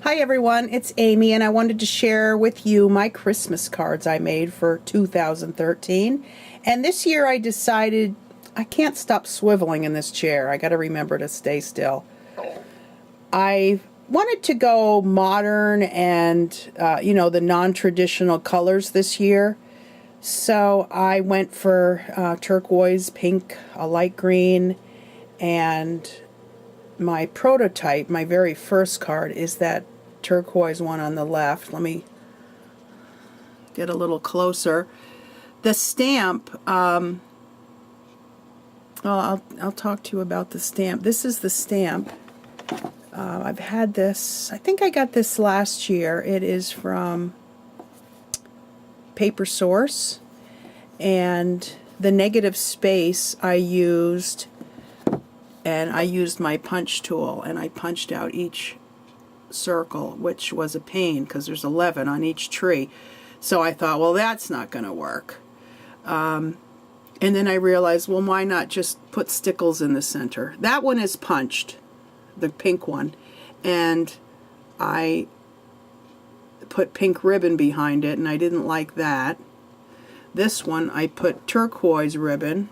Hi everyone, it's Amy, and I wanted to share with you my Christmas cards I made for 2013. And this year I decided I can't stop swiveling in this chair. I got to remember to stay still. I wanted to go modern and, the non-traditional colors this year. So I went for turquoise, pink, a light green, and my prototype, my very first card, is that turquoise one on the left. Let me get a little closer. The stamp, I'll talk to you about the stamp. This is the stamp. I've had this, I think I got this last year. It is from Paper Source, and the negative space I used my punch tool, and I punched out each circle, which was a pain because there's 11 on each tree. So I thought, well, that's not going to work. And then I realized, well, why not just put stickles in the center? That one is punched, the pink one, and I put pink ribbon behind it, and I didn't like that. This one I put turquoise ribbon,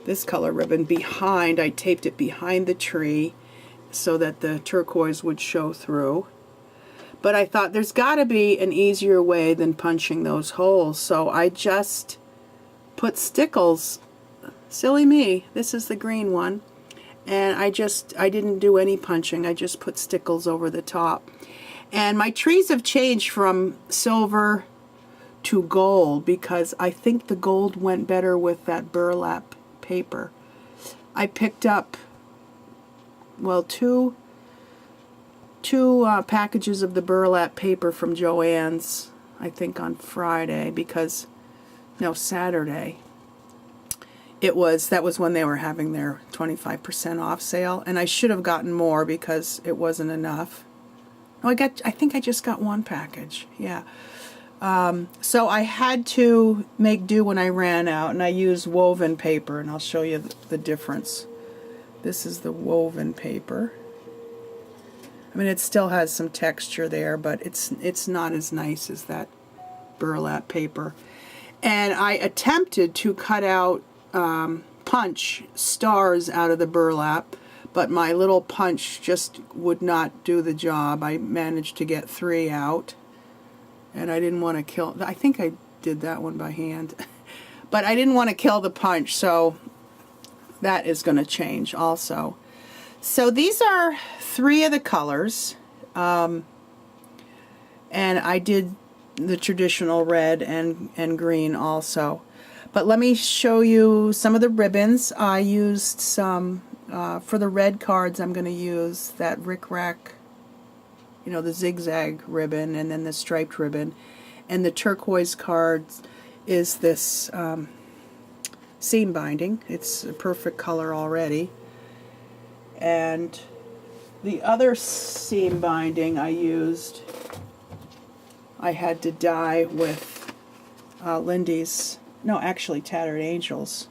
this color ribbon, behind. I taped it behind the tree so that the turquoise would show through. But I thought there's got to be an easier way than punching those holes, so I just put stickles. Silly me, this is the green one, and I didn't do any punching. I just put stickles over the top. And my trees have changed from silver to gold because I think the gold went better with that burlap paper. I picked up, well, two packages of the burlap paper from Joann's, I think on Friday, because, no, Saturday. That was when they were having their 25% off sale, and I should have gotten more because it wasn't enough. Oh, I think I just got one package, yeah. So I had to make do when I ran out, and I used woven paper, and I'll show you the difference. This is the woven paper. I mean, it still has some texture there, but it's not as nice as that burlap paper. And I attempted to cut out, punch stars out of the burlap, but my little punch just would not do the job. I managed to get 3 out, and I didn't want to kill, I think I did that one by hand, but I didn't want to kill the punch, so that is going to change also. So these are 3 of the colors, and I did the traditional red and green also. But let me show you some of the ribbons. I used some, for the red cards I'm going to use that rickrack, the zigzag ribbon, and then the striped ribbon. And the turquoise cards is this seam binding. It's a perfect color already. And the other seam binding I had to dye with Lindy's, no, actually Tattered Angels.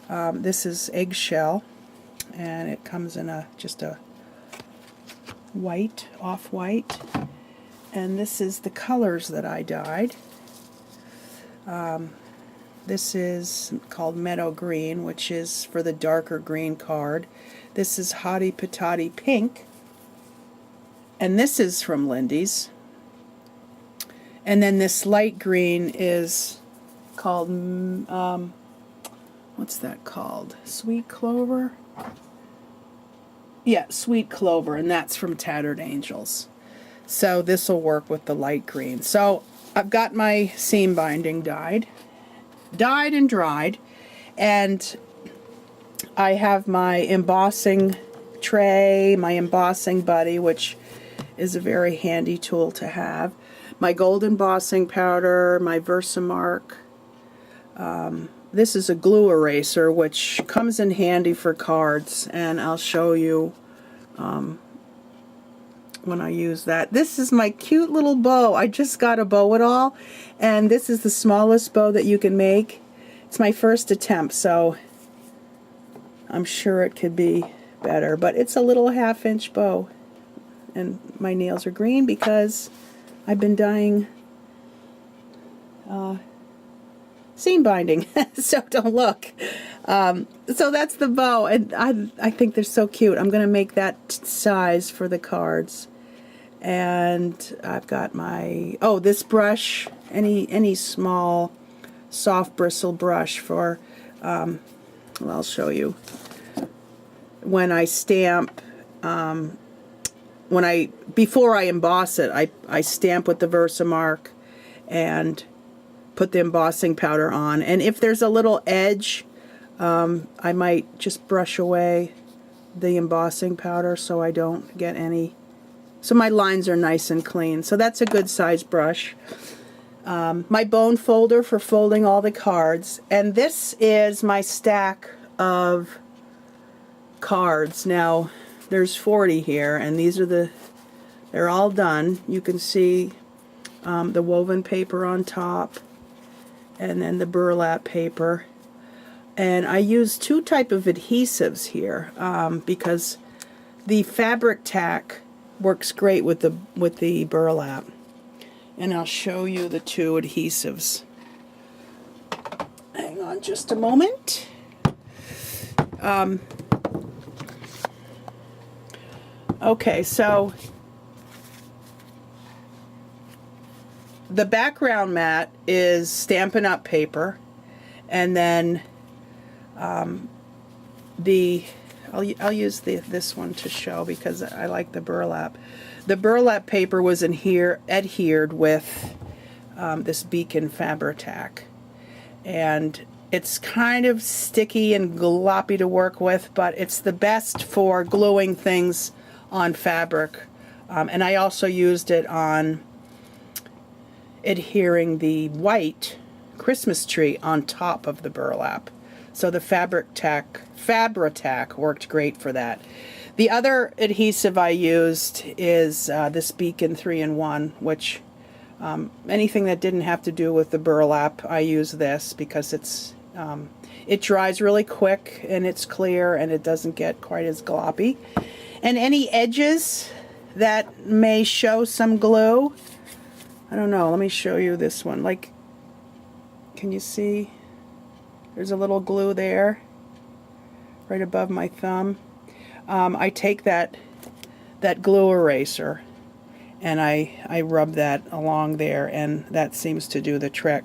This is eggshell, and it comes in just a white, off-white, and this is the colors that I dyed. This is called Meadow Green, which is for the darker green card. This is Hottie Patati Pink, and this is from Lindy's. And then this light green is called, what's that called? Sweet Clover? Yeah, Sweet Clover, and that's from Tattered Angels. So this will work with the light green. So I've got my seam binding dyed and dried, and I have my embossing tray, my embossing buddy, which is a very handy tool to have, my gold embossing powder, my Versamark. This is a glue eraser, which comes in handy for cards, and I'll show you when I use that. This is my cute little bow. I just got a bow it all, and this is the smallest bow that you can make. It's my first attempt, so I'm sure it could be better, but it's a little 1/2-inch bow. and my nails are green because I've been dyeing seam binding. So don't look. So that's the bow, and I think they're so cute. I'm going to make that size for the cards. And I've got my, oh, this brush, any small soft bristle brush for, well, I'll show you. When I stamp, before I emboss it, I stamp with the Versamark and put the embossing powder on. And if there's a little edge, I might just brush away the embossing powder so I don't get any, so my lines are nice and clean. So that's a good size brush. My bone folder for folding all the cards. And this is my stack of cards. Now, there's 40 here, and these are they're all done. You can see the woven paper on top, and then the burlap paper. And I use two type of adhesives here because the fabric tack works great with the burlap. And I'll show you the two adhesives. Hang on just a moment. Okay, so the background mat is Stampin' Up! Paper, and then I'll use this one to show because I like the burlap. The burlap paper was adhered with this Beacon Fabri-Tac, and it's kind of sticky and gloppy to work with, but it's the best for gluing things on fabric. And I also used it on adhering the white Christmas tree on top of the burlap. So the Fabri-Tac worked great for that. The other adhesive I used is this Beacon 3-in-1, which anything that didn't have to do with the burlap, I use this because it dries really quick and it's clear and it doesn't get quite as gloppy. And any edges that may show some glue, I don't know, let me show you this one. Like, can you see? There's a little glue there, right above my thumb. I take that glue eraser and I rub that along there, and that seems to do the trick.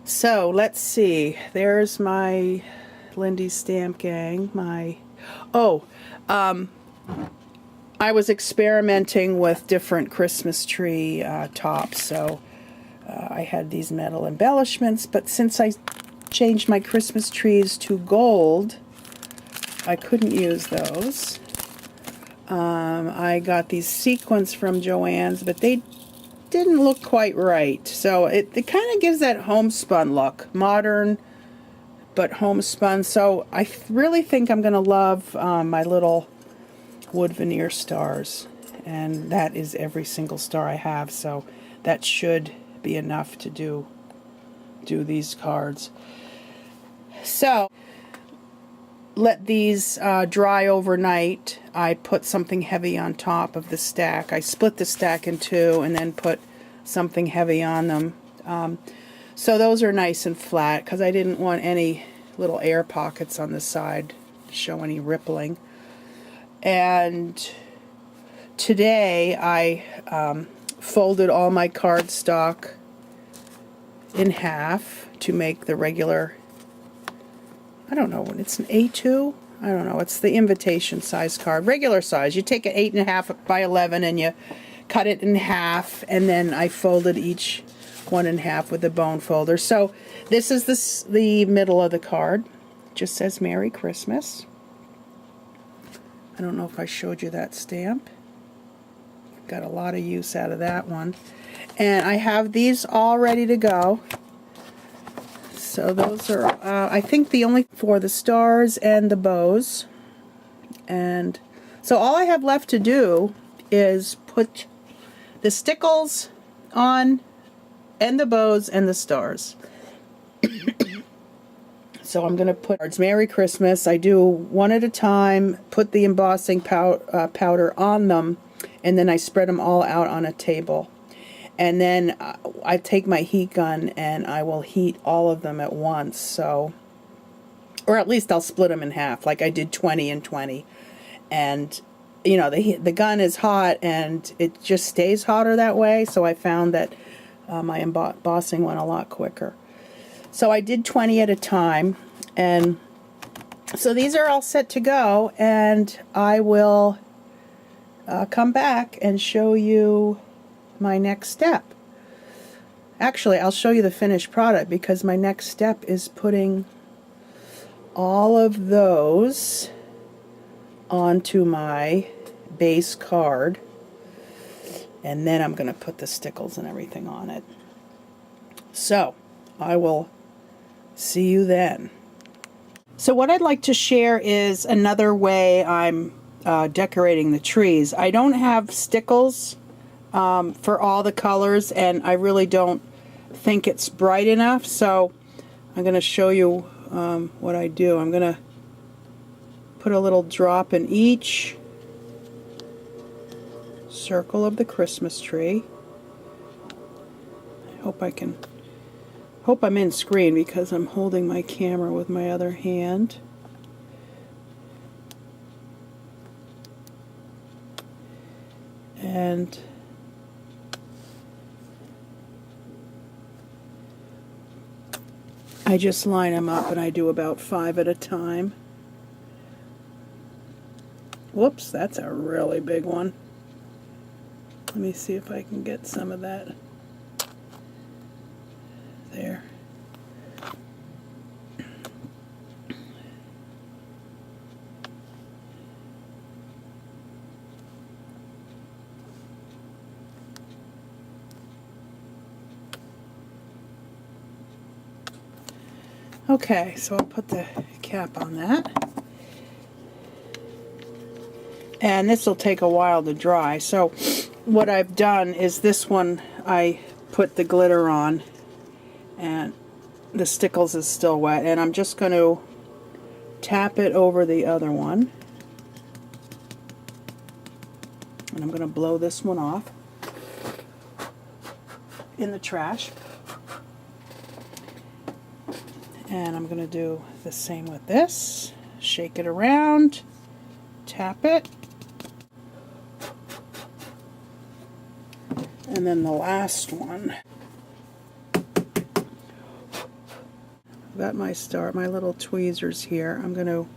So let's see. There's my Lindy Stamp Gang. I was experimenting with different Christmas tree tops, so I had these metal embellishments, but since I changed my Christmas trees to gold, I couldn't use those. I got these sequins from Joann's, but they didn't look quite right. So it kind of gives that homespun look. Modern, but homespun. So I really think I'm going to love my little wood veneer stars. And that is every single star I have. So that should be enough to do these cards. So let these dry overnight. I put something heavy on top of the stack. I split the stack in two and then put something heavy on them. So those are nice and flat because I didn't want any little air pockets on the side to show any rippling. And today I folded all my cardstock in half to make the regular, I don't know, it's an A2? I don't know, it's the invitation size card, regular size. You take an 8.5 by 11 and you cut it in half, and then I folded each one in half with the bone folder. So this is the middle of the card. It just says Merry Christmas. I don't know if I showed you that stamp. Got a lot of use out of that one. And I have these all ready to go. So those are, I think, the only for the stars and the bows. And so all I have left to do is put the stickles on, and the bows and the stars. So I'm going to put cards. Merry Christmas. I do one at a time, put the embossing powder on them, and then I spread them all out on a table. And then I take my heat gun and I will heat all of them at once. So, or at least I'll split them in half, like I did 20 and 20. And, you know, the gun is hot and it just stays hotter that way. So I found that my embossing went a lot quicker. So I did 20 at a time, and so these are all set to go, and I will come back and show you my next step. Actually, I'll show you the finished product, because my next step is putting all of those onto my base card, and then I'm going to put the stickles and everything on it. So I will see you then. So what I'd like to share is another way I'm decorating the trees. I don't have stickles for all the colors, and I really don't think it's bright enough, so I'm going to show you what I do. I'm going to put a little drop in each circle of the Christmas tree. I hope I'm in screen, because I'm holding my camera with my other hand. And I just line them up, and I do about 5 at a time. Whoops, that's a really big one. Let me see if I can get some of that. There. Okay, so I'll put the cap on that. And this will take a while to dry. So what I've done is, this one I put the glitter on, and the stickles is still wet, and I'm just going to tap it over the other one, and I'm going to blow this one off in the trash, and I'm going to do the same with this. Shake it around, tap it, and then the last one. Got my my little tweezers here. I'm going to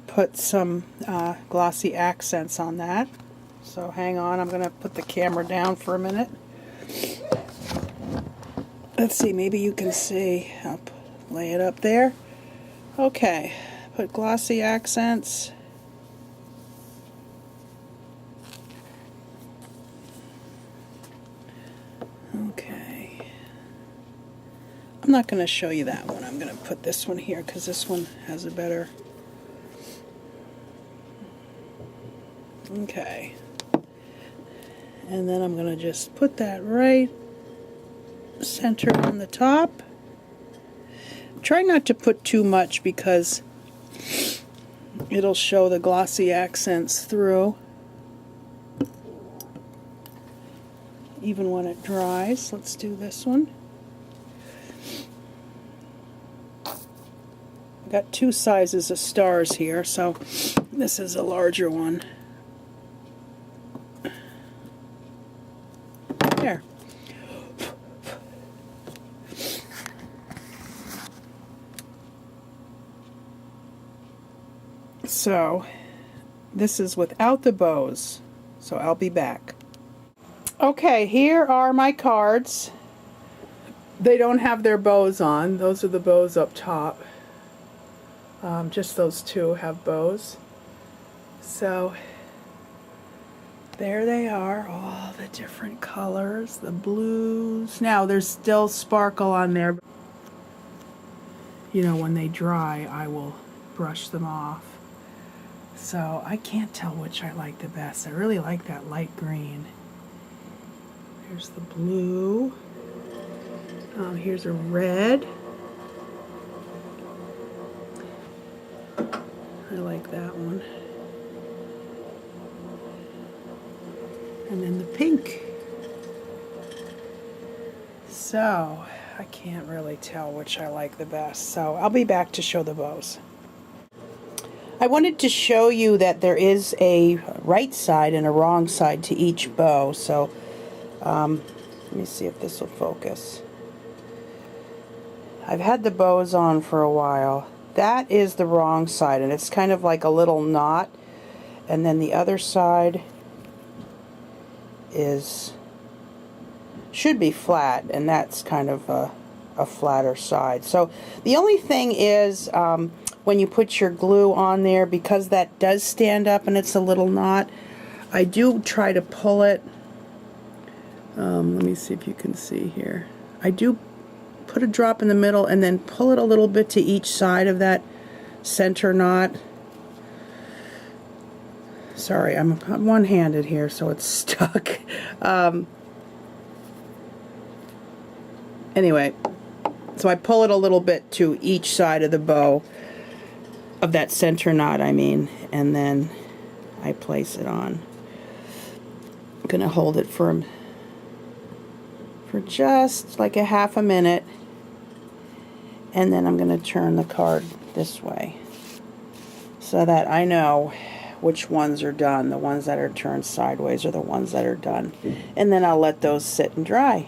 put some glossy accents on that. So hang on, I'm going to put the camera down for a minute. Let's see, maybe you can see. I'll lay it up there. Okay, put glossy accents. Okay. I'm not going to show you that one. I'm going to put this one here, because this one has a better... Okay. And then I'm going to just put that right center on the top. Try not to put too much, because it'll show the glossy accents through, even when it dries. Let's do this one. I've got 2 sizes of stars here, so this is a larger one. There. So this is without the bows, so I'll be back. Okay, here are my cards. They don't have their bows on. Those are the bows up top. Just those 2 have bows. So there they are, all the different colors, the blues. Now there's still sparkle on there. You know, when they dry, I will brush them off. So I can't tell which I like the best. I really like that light green. Here's the blue. Here's a red. I like that one. And then the pink. So, I can't really tell which I like the best. So, I'll be back to show the bows. I wanted to show you that there is a right side and a wrong side to each bow. So, let me see if this will focus. I've had the bows on for a while. That is the wrong side, and it's kind of like a little knot. And then the other side should be flat, and that's kind of a flatter side. So the only thing is when you put your glue on there, because that does stand up and it's a little knot, I do try to pull it. Let me see if you can see here. I do put a drop in the middle and then pull it a little bit to each side of that center knot. Sorry, I'm one-handed here, so it's stuck. Anyway, so I pull it a little bit to each side of the bow, of that center knot, I mean, and then I place it on. I'm going to hold it for just like a half a minute, and then I'm going to turn the card this way so that I know which ones are done. The ones that are turned sideways are the ones that are done. And then I'll let those sit and dry.